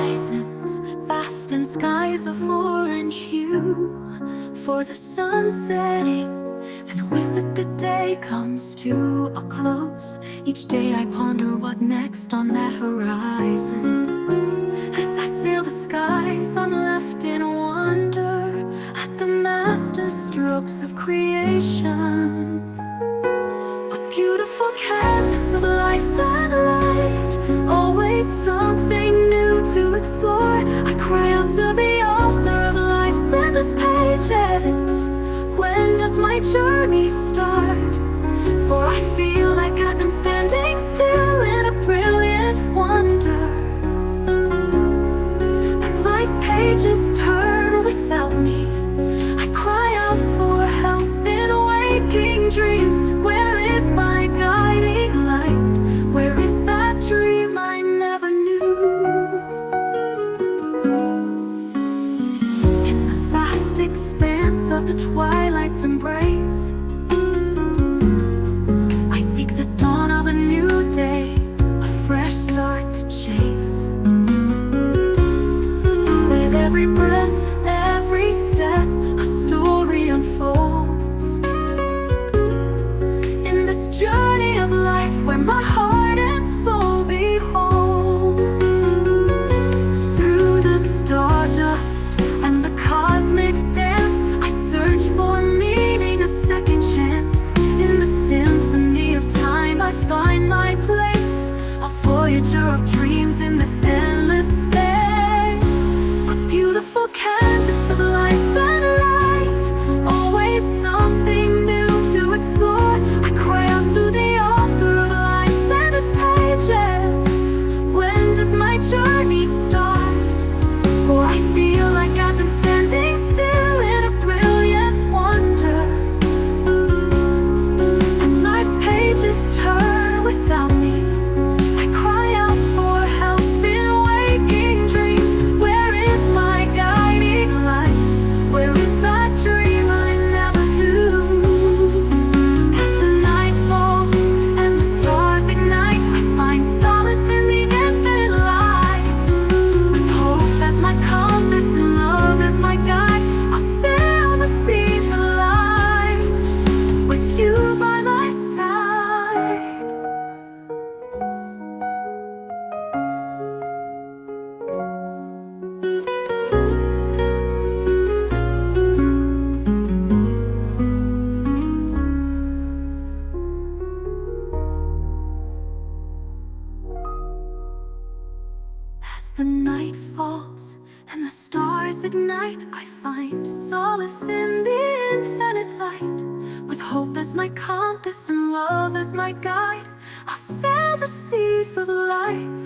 horizons vast and skies of orange hue for the sun setting, and with a good day comes to a close. Each day I ponder what next on that horizon. As I sail the skies, I'm left in wonder at the master strokes of creation. A beautiful canvas of life and light, always something new to explore. I cry out to the author of life's endless pages. When does my journey start? For I feel like I've been standing still in a brilliant wonder. As life's pages turn without me, I cry out for help in waking dreams. Where is my guiding light? Where is that dream I never knew? In the vast expanse of the twilight's embrace, I seek the dawn of a new day, a fresh start to chase. With every breath, every step, a story unfolds. In this journey of life where my heart and soul beholds, through the stardust and the cosmic dance, I search for meaning, a second chance. In the symphony of time I find my place, a voyager of dreams in this endless space. A beautiful canvas of life and light, always something new to explore. I cry out to the author of life's endless pages. When does my journey start? For I feel like I've been standing still in a brilliant wonder. As life's pages turn without me, I cry out for help in waking dreams. Where is my guiding light? Where is that dream I never knew? As the night falls and the stars ignite, I find solace in the infinite light. With hope as my compass and love as my guide, I'll sail the seas of life with you by my side. As the night falls and the stars ignite, I find solace in the infinite light. With hope as my compass and love as my guide, I'll sail the seas of life